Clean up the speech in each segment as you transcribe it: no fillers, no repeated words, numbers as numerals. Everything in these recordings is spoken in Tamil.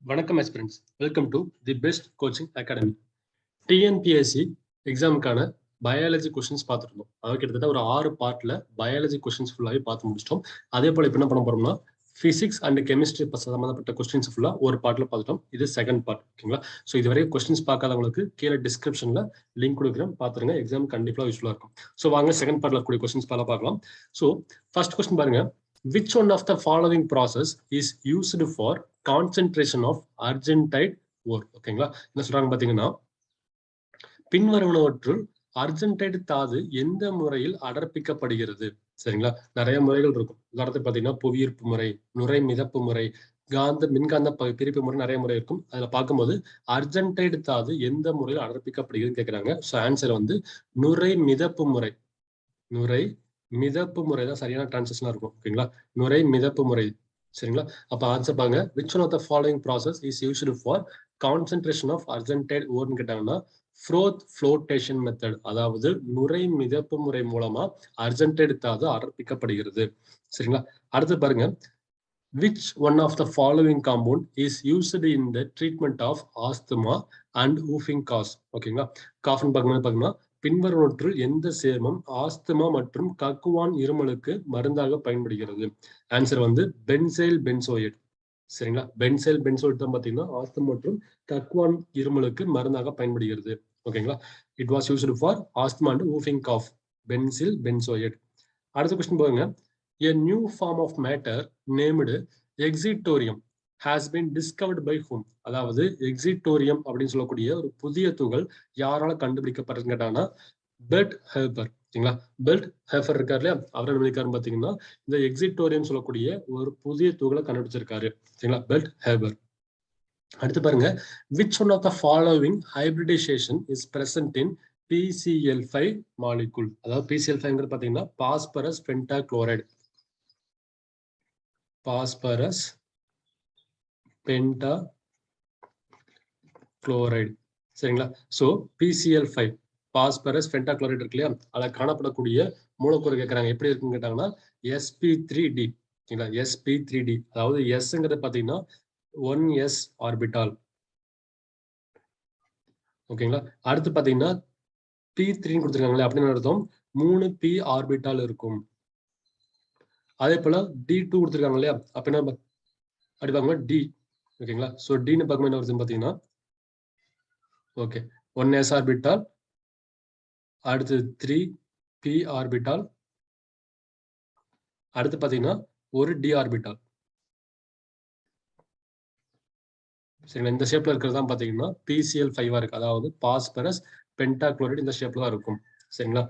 வணக்கம் aspirants. Welcome to the best coaching academy. TNPSC எக்ஸாமுக்கான பயாலஜி கொஸ்டின்ஸ் பார்த்துருந்தோம். அதாவது கிட்டத்தட்ட ஒரு 6 பார்ட்ல பயாலஜி கொஸ்டின்ஸ் ஃபுல்லாகவே பார்த்து முடிச்சிட்டோம். அதே போல இப்போ என்ன பண்ண போறோம்னா பிசிக்ஸ் அண்ட் கெமிஸ்ட்ரி சம்பந்தப்பட்ட கொஸ்டின்ஸ் ஃபுல்லா ஒரு பார்ட்ல பார்த்துட்டோம். இது செகண்ட் பார்ட். ஓகேங்களா? ஸோ இதுவரை கொஸ்டின்ஸ் பார்க்காதவங்களுக்கு கீழே டிஸ்கிரிப்ஷன்ல லிங்க் கொடுக்குறேன், பார்த்துருங்க. எக்ஸாம் கண்டிப்பாக யூஸ்ஃபுல்லாக இருக்கும். ஸோ வாங்க செகண்ட் பார்ட்ல கூடிய கொஸ்டின்ஸ் பார்க்கலாம். ஸோ ஃபர்ஸ்ட் கொஸ்டின் பாருங்க. Which one of the following process is used for concentration of argentite ore? ஓகேங்களா? என்ன சொல்றாங்க பாத்தீங்கன்னா, பின்வருவனவற்றுள் அர்ஜென்டைட் தாது எந்த முறையில் அடர்ப்பிக்கப்படுகிறது? சரிங்களா? நிறைய முறைகள் இருக்கும். உதாரணத்துக்கு பாத்தீங்கன்னா புவியீர்ப்பு முறை, நுரை மிதப்பு முறை, மின்காந்த பிரிப்பு முறை, நிறைய முறை இருக்கும். அதுல பார்க்கும்போது அர்ஜென்டைட் தாது எந்த முறையில் அடர்ப்பிக்கப்படுகிறதுன்னு கேட்கிறாங்க. ஸோ ஆன்சர் வந்து நுரை மிதப்பு முறை. நுரை மிதப்பு முறை தான் சரியான டிரான்சிஷனா இருக்கும். ஓகேங்களா? நுரை மிதப்பு முறை. சரிங்களா? அப்ப ஆன்சர் பாருங்க. which one of the following process is used for concentration of argentite ore ன்னு கேட்டாங்கன்னா Froth flotation method, அதாவது நுரை மிதப்பு முறை மூலமா அர்ஜென்டைட் தாது அடர்ப்பிக்கப்படுகிறது. சரிங்களா? அடுத்து பாருங்க. which one of the following compound is used in the treatment of asthma and whooping cough? ஓகேங்களா? காஃப்னு பாத்தீங்கன்னா பின்வருவற்றுள் எந்த சேர்மம் ஆஸ்துமா மற்றும் கக்குவான் இருமலுக்கு மருந்தாக பயன்படுகிறது? ஆன்சர் வந்து பென்சைல் பென்சோயேட். சரிங்களா? பென்சைல் பென்சோயேட் தான் பாத்தீங்கன்னா ஆஸ்துமா மற்றும் கக்குவான் இருமலுக்கு மருந்தாக பயன்படுகிறது. ஓகேங்களா? It was used for asthma and whooping cough. Benzyl benzoate. அடுத்த கொஸ்டின் பாருங்க. A new form of matter named excitorium has been discovered by whom? அதாவது எக்ஸிட்டோரியம் அப்படின்னு சொல்லக்கூடிய ஒரு புதிய துகள் யாரால கண்டுபிடிக்கப்பட்டதுன்னு கேட்டாங்கன்னா பெர்ட் ஹேபர். சரிங்களா? பெர்ட் ஹேபர் இருக்காரு இல்லையா, அவர் என்ன பண்ணிருக்காருன்னு பாத்தீங்கன்னா இந்த எக்ஸிட்டோரியம் சொல்லக்கூடிய ஒரு புதிய துகளை கண்டுபிடிச்சிருக்காரு. சரிங்களா? பெர்ட் ஹேபர். அடுத்து பாருங்க. which one of the following hybridization is present in PCl5 molecule? அதாவது PCl5 பாத்தீங்கன்னா பாஸ்பரஸ் பென்டாக்ளோரைடு. Phosphorus pentachloride. சரிங்களா? சோ PCl5 பாஸ்பரஸ் பென்டாக்ளோரைடு இருக்கு இல்லையா, அதுல காணப்படக்கூடிய மூலக்கூறு கேட்கறாங்க. எப்படி இருக்குன்னு கேட்டாங்கன்னா sp3d. சரிங்களா? sp3d. அதாவது எஸ்ங்கிறது பாத்தீங்கன்னா 1s ஆர்பிட்டால். ஓகேங்களா? அடுத்து பாத்தீங்கன்னா p3 கொடுத்துருக்காங்களே, அப்படின்னு அர்த்தம் 3p ஆர்பிட்டால் இருக்கும். அதே போல D2 கொடுத்துருக்காங்க இல்லையா, அப்ப என்ன அப்படி பார்க்கும்போது D. ஓகேங்களா? சோ Dன்னு பார்க்கும்போது என்ன வருதுன்னு பாத்தீங்கன்னா ஓகே 1s ஆர்பிட்டால், அடுத்து 3p ஆர்பிட்டால், அடுத்து பாத்தீங்கன்னா ஒரு d ஆர்பிட்டால். சரிங்களா? இந்த ஷேப்ல இருக்கிறது தான் பாத்தீங்கன்னா PCl5 இருக்கு. அதாவது பாஸ்பரஸ் பென்டாக்ளோரைடு இந்த ஷேப்ல தான் இருக்கும். சரிங்களா?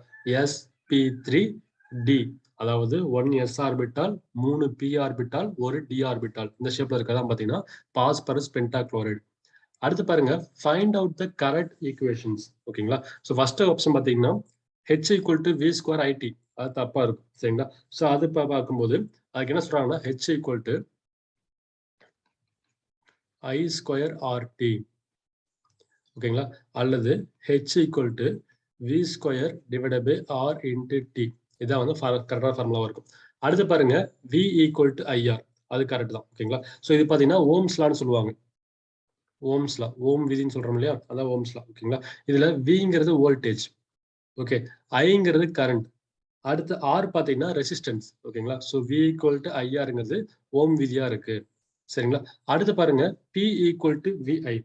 sp3d, அதாவது 1s ஆர்பிட்டால், 3p ஆர்பிட்டால், ஒரு d ஆர்பிட்டால் இந்த ஷேப்ல இருக்கதான் பாத்தீங்கன்னா பாஸ்பரஸ் பென்டாக்ளோரைடு. அடுத்து பாருங்க. Find out the correct equations. ஓகேங்களா? சோ ஃபர்ஸ்ட் ஆப்ஷன் பாத்தீங்கன்னா h = v ஸ்கொயர் it. அது தப்பா இருக்கும். சரிங்களா? சோ அது பார்க்கும்போது அதுக்கு என்ன சொல்றாங்கன்னா h = I ஸ்கொயர் RT. ஓகேங்களா? அல்லது h = v square divided by r into t. இதான் வந்து கரெக்டான ஃபார்முலா இருக்கும். அடுத்து பாருங்க. v = IR. அது கரெக்ட் தான். ஓகேங்களா? சோ இது பாத்தீங்கன்னா ஓம்ஸ் லான்னு சொல்லுவாங்க. ஓம்ஸ் லா, ஓம் விதின்னு சொல்றோம் இல்லையா, அதான் ஓம்ஸ் லா. ஓகேங்களா? இதுல விங்கிறது வோல்டேஜ். ஓகே. ஐங்கிறது கரண்ட். அடுத்து ஆர் பாத்தீங்கன்னா ரெசிஸ்டன்ஸ். ஓகேங்களா? சோ v = IRங்கிறது ஓம் விதியா இருக்கு. சரிங்களா? அடுத்து பாருங்க. P = VI.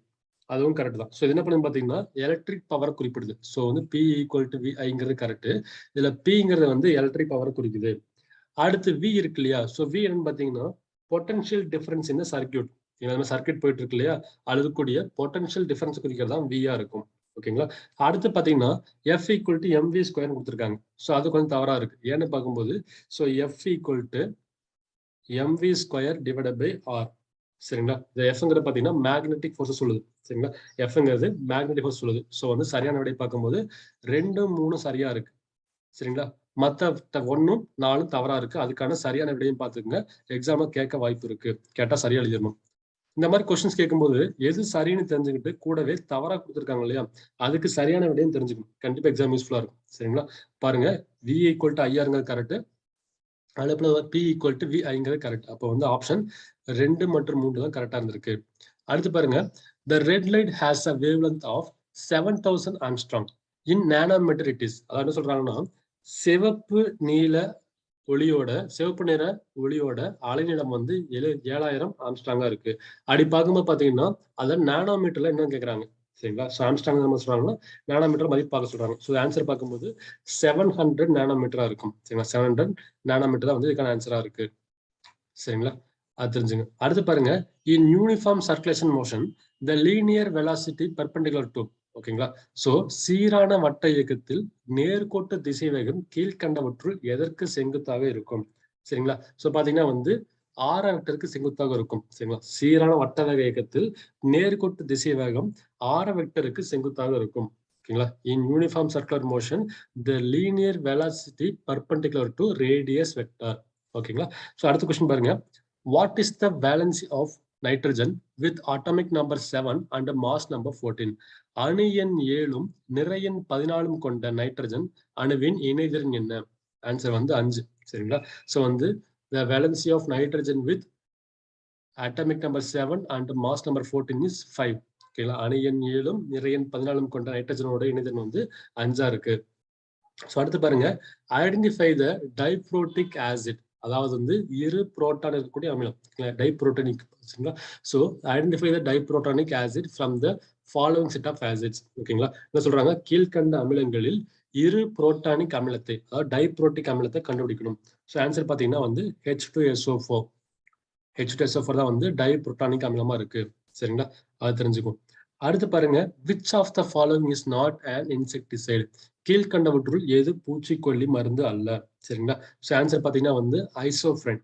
அதுவும் கரெக்ட் தான். சோ இது என்ன பண்ணுங்க பாத்தீங்கன்னா எலக்ட்ரிக் பவர் குறிப்பிடுது. சோ வந்து P = VIங்கிறது கரெக்ட். இதுல Pங்கிறது வந்து எலக்ட்ரிக் பவர் குறிக்குது. அடுத்து V இருக்கு இல்லையா, சோ V என்னன்னு பாத்தீங்கன்னா பொட்டன்ஷியல் டிஃபரன்ஸ் இன் சர்க்யூட். நம்ம சர்க்யூட் போயிட்டு இருக்கு இல்லையா, அழுகக்கூடிய பொட்டன்ஷியல் டிஃபரன்ஸ் குறிக்கிறதா வியா இருக்கும். ஓகேங்களா? அடுத்து பாத்தீங்கன்னா F = mv ஸ்கொயர் கொடுத்துருக்காங்க. சோ அது கொஞ்சம் தவறா இருக்கு. ஏன்னு பார்க்கும்போது so F = mv square divided by r. சரிங்களா? இந்த Fங்கிறது பாத்தீங்கன்னா மேக்னெட்டிக் ஃபோர்ஸ் சொல்லுது. சரிங்களா? Fங்கிறது மேக்னெட்டிக் ஃபோர்ஸ் சொல்லுது. சோ வந்து சரியான விடை பார்க்கும்போது 2, 3 சரியா இருக்கு. சரிங்களா? மத்த 1, 4 தவறா இருக்கு. அதுக்கான சரியான விடையும் பார்த்துக்கங்க. எக்ஸாம்ல கேட்க வாய்ப்பு இருக்கு. கேட்டா சரியா எழுதிடணும். இந்த மாதிரி கொஸ்டின்ஸ் கேட்கும்போது எது சரின்னு தெரிஞ்சுக்கிட்டு கூடவே தவறா கொடுத்துருக்காங்க இல்லையா, அதுக்கு சரியான விடையும் தெரிஞ்சுக்கணும். கண்டிப்பா எக்ஸாம் யூஸ்ஃபுல்லா இருக்கும். சரிங்களா? பாருங்க. v = IRங்கிறது கரெக்ட். அதே போல P = VIங்கிறது கரெக்ட். அப்போ வந்து ஆப்ஷன் 2 மற்றும் 3 தான் கரெக்டா இருந்திருக்கு. அடுத்து பாருங்க, the red light has a wavelength of 7000 Armstrong in nanometer it is. அதாவது என்ன சொல்றாங்கன்னா, சிவப்பு நிற ஒளியோட அலைநீளம் வந்து 7000 ஆம்ஸ்ட்ராங்கா இருக்கு. அப்படி பார்க்கும்போது பாத்தீங்கன்னா அதை நானோமீட்டர்ல என்ன கேக்குறாங்க, சரிங்களா? ஆம்ஸ்ட்ராங் நம்ம சொல்றாங்கன்னா நானோமீட்டர் மதிப்பு பார்க்க சொல்றாங்க. ஸோ ஆன்சர் பார்க்கும்போது 700 நானோமீட்டரா இருக்கும். சரிங்களா? 700 நானோமீட்டர் தான் வந்து இதுக்கான ஆன்சரா இருக்கு. சரிங்களா? அது தெரிஞ்சுங்க. அடுத்து பாருங்க, இன் uniform circulation motion the linear velocity perpendicular to, ஓகேங்களா? சோ சீரான வட்ட இயக்கத்தில் நேர்கோட்டு திசை வேகம் கீழ்கண்டவற்றுள் எதற்கு செங்குத்தாக இருக்கும்? சரிங்களா? சோ பாத்தீங்கன்னா வந்து ஆர் வெக்டருக்கு செங்குத்தாக இருக்கும். சரிங்களா? சீரான வட்ட வேக இயக்கத்தில் நேர்கோட்டு திசை வேகம் ஆர் வெக்டருக்கு செங்குத்தாக இருக்கும். ஓகேங்களா? In uniform circular motion the linear velocity perpendicular to radius vector. ஓகேங்களா? சோ அடுத்த கொஸ்டின் பாருங்க, what is the valency of nitrogen with atomic number 7 and mass number 14? அணு எண் 7 நிறை எண் 14 கொண்ட நைட்ரஜன் அணுவின் இணைதிறன் என்ன? ஆன்சர் வந்து 5. சரிங்களா? சோ வந்து the valency of nitrogen with atomic number 7 and mass number 14 is 5. ஓகேங்களா? அணு எண் 7 நிறை எண் 14 கொண்ட நைட்ரஜனோட இணைதிறன் வந்து 5 இருக்கு. சோ அடுத்து பாருங்க, ஐடென்டிஃபை த டைப்ரோட்டிக் ஆசிட், அதாவது வந்து இரு புரோட்டான் இருக்கக்கூடிய அமிலம், diprotonic. So identify the diprotonic acid from the following set of acids. ஓகேங்களா? என்ன சொல்றாங்க, கீழ்கண்ட அமிலங்களில் இரு புரோட்டானிக் அமிலத்தை, அதாவது டைப்ரோட்டிக் அமிலத்தை கண்டுபிடிக்கணும். ஸோ ஆன்சர் பாத்தீங்கன்னா வந்து H2SO4. H2SO4 தான் வந்து டைப்ரோட்டானிக் அமிலமா இருக்கு. சரிங்களா? அது தெரிஞ்சுக்கும். அடுத்து பாருங்க, which of the following is not an insecticide? கீழ்கண்டவற்றுள் எது பூச்சிக்கொல்லி மருந்து அல்ல? சரிங்களா? ஸோ ஆன்சர் பாத்தீங்கன்னா வந்து ஐசோஃப்ரென்.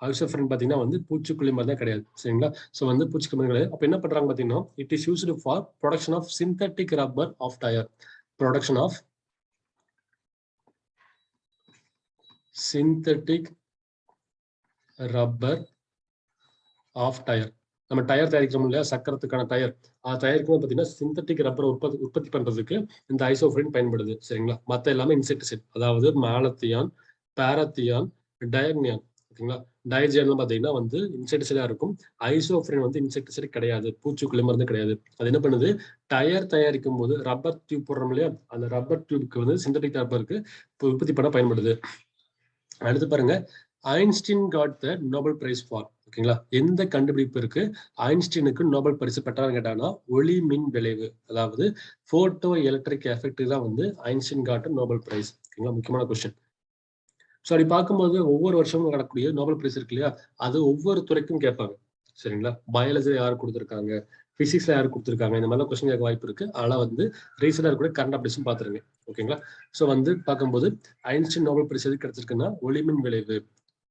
ஐசோஃப்ரென் பாத்தீங்கன்னா வந்து பூச்சிக்கொல்லி மருந்தே கிடையாது. சரிங்களா? ஸோ வந்து பூச்சிக்கொல்லி கிடையாது. அப்ப என்ன பண்றாங்க பாத்தீங்கன்னா, it is used for production of synthetic rubber of tyre. Production of synthetic rubber of tyre. நம்ம டயர் தயாரிக்கிறோம் இல்லையா, சக்கரத்துக்கான டயர், அது தயாரிக்கும் பாத்தீங்கன்னா சிந்தட்டிக் ரப்பர் உற்பத்தி பண்றதுக்கு இந்த ஐசோஃப்ரின் பயன்படுது. சரிங்களா? மத்த எல்லாமே இன்செக்டிசைட், அதாவது மாலத்தியான், பாரத்தியான், டயர்னியான். ஓகேங்களா? டயர்ஜியான் பாத்தீங்கன்னா வந்து இன்செக்டிசைடா இருக்கும். ஐசோஃப்ரின் வந்து இன்செக்டிசைட் கிடையாது, பூச்சிக்கொல்லி மருந்து கிடையாது. அது என்ன பண்ணுது, டயர் தயாரிக்கும் போது ரப்பர் டியூப் போடுறோம் இல்லையா, அந்த ரப்பர் டியூப்க்கு வந்து சிந்தட்டிக் ரப்பருக்கு உற்பத்தி பண்ண பயன்படுது. அடுத்து பாருங்க, Einstein got the Nobel prize for. ஓகேங்களா? எந்த கண்டுபிடிப்பிற்கு ஐன்ஸ்டீனுக்கு நோபல் பரிசு பெற்றார்னு கேட்டாங்கன்னா ஒளி மின் விளைவு, அதாவது போட்டோ எலக்ட்ரிக் எஃபெக்ட் தான் வந்து ஐன்ஸ்டீன் காட் நோபல் பிரைஸ். ஓகேங்களா? முக்கியமான கொஸ்டின். ஸோ அப்படி பார்க்கும்போது ஒவ்வொரு வருஷமும் நடக்கக்கூடிய நோபல் பிரைஸ் இருக்கு இல்லையா, அது ஒவ்வொரு துறைக்கும் கேட்பாங்க. சரிங்களா? பயாலஜில யாரு கொடுத்துருக்காங்க, பிசிக்ஸ்ல யாரு கொடுத்துருக்காங்க, இந்த மாதிரிலாம் கொஸ்டின் கேட்க வாய்ப்பு இருக்கு. ஆனா வந்து ரீசெண்டா கூட கரண்ட் அப்டேஷன் பாத்துருங்க. ஓகேங்களா? சோ வந்து பார்க்கும்போது ஐன்ஸ்டீன் நோபல் பிரைஸ் எது கிடைச்சிருக்குன்னா ஒளிமின் விளைவு.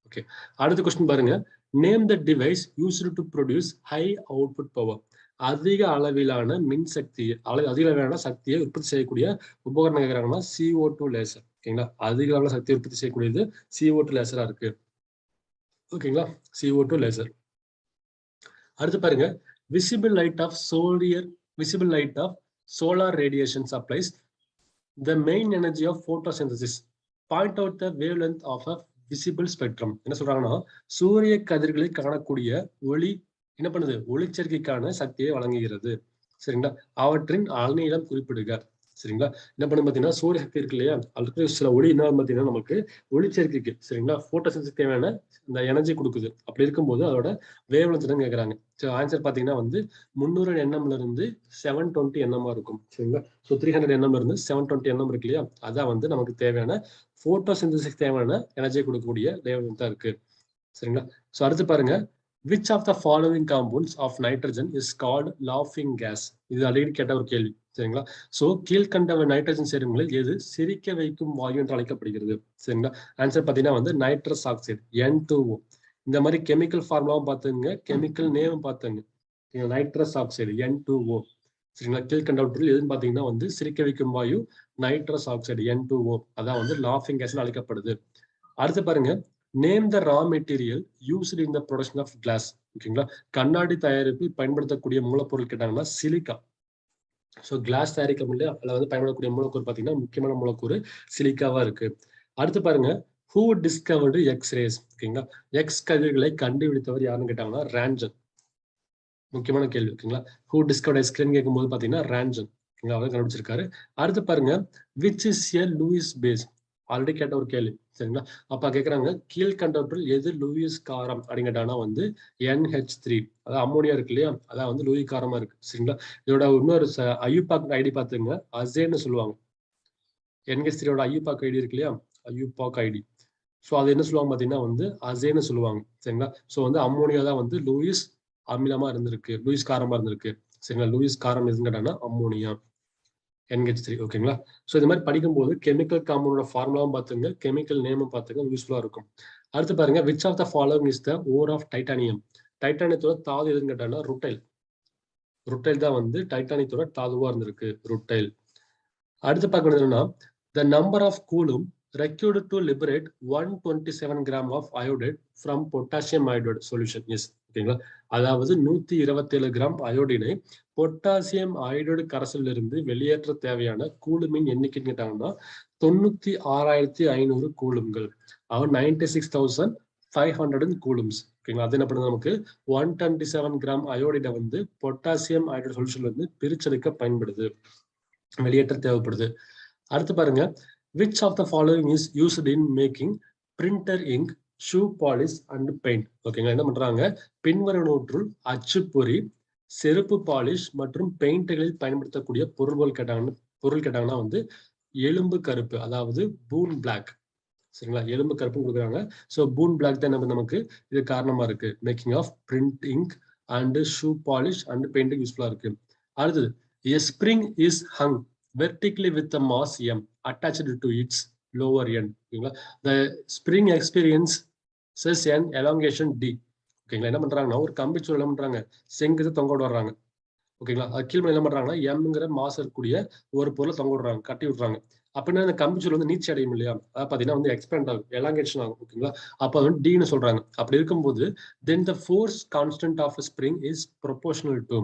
ஓகே, அடுத்த கொஸ்டின் பாருங்க, name the device used to produce high output power. அதிக அளவிலான மின்சக்தியை, அதிக அளவிலான சக்தியை உற்பத்தி செய்யக்கூடிய உபகரணம் கேட்கறாங்கன்னா CO2 லேசர். ஓகேங்களா? அதிக அளவுல சக்தியை உற்பத்தி செய்யக்கூடியது CO2 லேசரா இருக்கு. ஓகேங்களா? CO2 laser. அடுத்து பாருங்க, visible light of solar radiation supplies the main energy of photosynthesis. Point out the wavelength of a visible spectrum. என்ன சொல்றாங்கன்னா, சூரிய கதிர்களில் காணக்கூடிய ஒளி என்ன பண்ணுது, ஒளிச்சேர்க்கைக்கான சக்தியை வழங்குகிறது. சரிங்களா? அவற்றின் அலைநீளம் குறிப்பிடுக. சரிங்களா? என்ன பண்ணு பாத்தீங்கன்னா, சூரிய சக்தி இருக்கு இல்லையா, அதுக்கு சில ஒளி என்ன பாத்தீங்கன்னா நமக்கு ஒளிச்சேர்க்கைக்கு, சரிங்களா, போட்டோசிந்தசிஸ் தேவையான இந்த எனர்ஜி கொடுக்குது. அப்படி இருக்கும்போது அதோட வேவ்லென்த் தான் கேட்கறாங்க. ஆன்சர் பாத்தீங்கன்னா வந்து 300 nm இருந்து 720 nm இருக்கும். சரிங்களா? ஸோ 300 nm இருந்து 720 nm இருக்கு இல்லையா, அதான் வந்து நமக்கு தேவையான போட்டோசிந்தசிஸ் தேவையான எனர்ஜியை கொடுக்கக்கூடிய வேவ்லென்த்தா இருக்கு. சரிங்களா? ஸோ அடுத்து பாருங்க, which of the following compounds of nitrogen is called laughing gas? இது அடிக்கடி கேட்ட ஒரு கேள்வி. சரிங்களா? சோ கீழ்கண்ட நைட்ரஜன் சேர்மங்களில் எது சிரிக்க வைக்கும் வாயு என்று அழைக்கப்படுகிறது? சரிங்களா? ஆன்சர் பாத்தீங்கன்னா வந்து நைட்ரஸ் ஆக்சைடு, N2O. இந்த மாதிரி கெமிக்கல் ஃபார்முலாவும் பார்த்துங்க, கெமிக்கல் நேமும் பார்த்துங்க. Nitrous oxide, N2O. சரிங்களா? கீழ்கண்டவற்றில் எதுன்னு பாத்தீங்கன்னா வந்து சிரிக்க வைக்கும் வாயு நைட்ரஸ் ஆக்சைடு, N2O. அதான் வந்து லாஃபிங் கேஸ் அழைக்கப்படுது. அடுத்து பாருங்க, name the raw material used in the production of glass. ஓகேங்களா? கண்ணாடி தயாரிப்பில் பயன்படுத்தக்கூடிய மூலப்பொருள் கேட்டாங்கன்னா சிலிக்கா. ஸோ கிளாஸ் தயாரிக்க முடியல, அதில் வந்து பயன்படக்கூடிய மூலக்கூறு பார்த்தீங்கன்னா முக்கியமான மூலக்கூறு சிலிக்காவா இருக்கு. அடுத்து பாருங்க, ஹூ டிஸ்கவர்டு எக்ஸ் ரேஸ். ஓகேங்களா? எக்ஸ் கதிர்களை கண்டுபிடித்தவர் யாருன்னு கேட்டாங்கன்னா ரான்ஜன். முக்கியமான கேள்வி. ஓகேங்களா? ஹூ டிஸ்கவர்ட் ஐஸ்கிரீம் கேட்கும்போது பாத்தீங்கன்னா ரான்ஜன். அவர் கண்டுபிடிச்சிருக்காரு. அடுத்து பாருங்க, which is a Lewis base. Already கேட்ட ஒரு கேள்வி. சரிங்களா? அப்ப கேக்குறாங்க, கீழ்கண்டவற்றில் எது லூயிஸ் காரம் அப்படின்னு கேட்டாங்கன்னா வந்து NH3. அதாவது அம்மோனியா இருக்கு இல்லையா, அதான் வந்து லூயிஸ் காரமா இருக்கு. சரிங்களா? இதோட இன்னொரு ஐயூபாக் ஐடி பாத்துங்க, அசேன்னு சொல்லுவாங்க. NH3யோட ஐயூபாக் ஐடி இருக்கு இல்லையா, ஐயூபாக் ஐடி. ஸோ அது என்ன சொல்லுவாங்க பாத்தீங்கன்னா வந்து அசேன்னு சொல்லுவாங்க. சரிங்களா? ஸோ வந்து அம்மோனியா தான் வந்து லூயிஸ் அமிலமா இருந்திருக்கு, லூயிஸ் காரமா இருந்திருக்கு. சரிங்களா? லூயிஸ் காரம் எதுன்னு கேட்டாங்கன்னா அம்மோனியா, NH3. ஓகேங்களா? ஸோ இந்த மாதிரி படிக்கும்போது கெமிக்கல் காம்பவுண்டோட ஃபார்முலாவும் பார்த்துங்க, கெமிக்கல் நேமும் பார்த்துங்க, யூஸ்ஃபுல்லா இருக்கும். அடுத்து பாருங்க, which of the following is the ore of titanium. டைட்டானியத்தோட தாது எதுன்னு கேட்டாங்கன்னா ருட்டைல். ருட்டைல் தான் வந்து டைட்டானியத்தோட தாதுவா இருந்திருக்கு, ருட்டைல். அடுத்து பார்க்க என்னன்னா, the number of coulomb required to liberate 127 gram of iodide from potassium iodide solution is. ஓகேங்களா? அதாவது 127 கிராம் அயோடினை பொட்டாசியம் அயோடைடு கரைசலில் இருந்து வெளியேற்ற தேவையான கூலுமின் எண்ணிக்கைன்னு கேட்டாங்கன்னா 96,500 கூலும்கள். அவர் 96,500 கூலும்ஸ். ஓகேங்களா? அது என்ன பண்ணுது, நமக்கு 127 கிராம் அயோடைடை வந்து பொட்டாசியம் அயோடைடு சொல்யூஷன்ல இருந்து பிரிச்செடுக்க பயன்படுது, வெளியேற்ற தேவைப்படுது. அடுத்து பாருங்க, which of the following is used in making printer ink, shoe polish and paint. ஓகேங்களா? என்ன பண்றாங்க, பின்வருவனவற்றுள் அச்சுப்பொறி, செருப்பு பாலிஷ் மற்றும் பெயிண்ட்களில் பயன்படுத்தக்கூடிய பொருள் கேட்டாங்கன்னா வந்து எலும்பு கருப்பு, அதாவது பூன் பிளாக். சரிங்களா? எலும்பு கருப்பு கொடுக்குறாங்க. ஸோ பூன் பிளாக் தான் நமக்கு இது காரணமா இருக்கு, making of print ink and shoe polish and painting யூஸ்ஃபுல்லா இருக்கு. அடுத்தது, a spring is hung vertically with the mass M attached to its lower end. ஓகேங்களா? The spring experiences an elongation D. ஓகேங்களா? என்ன பண்றாங்கன்னா, ஒரு கம்பிச்சூழல் என்ன பண்றாங்க, செங்குத்து தொங்க விடுறாங்க. ஓகேங்களா? அது கீழே என்ன பண்றாங்கன்னா, எம்ங்கிற மாஸ் இருக்கக்கூடிய ஒரு பொருளை தொங்க விடுறாங்க, கட்டி விடுறாங்க. அப்படின்னா அந்த கம்பிச்சூழல் வந்து நீச்சி அடையும் இல்லையா, அதாவது பாத்தீங்கன்னா வந்து எக்ஸ்பேண்ட் ஆகும், எலாங்கேஷன் ஆகும். ஓகேங்களா? அப்ப வந்து டின்னு சொல்றாங்க. அப்படி இருக்கும்போது then the force constant of a spring is proportional to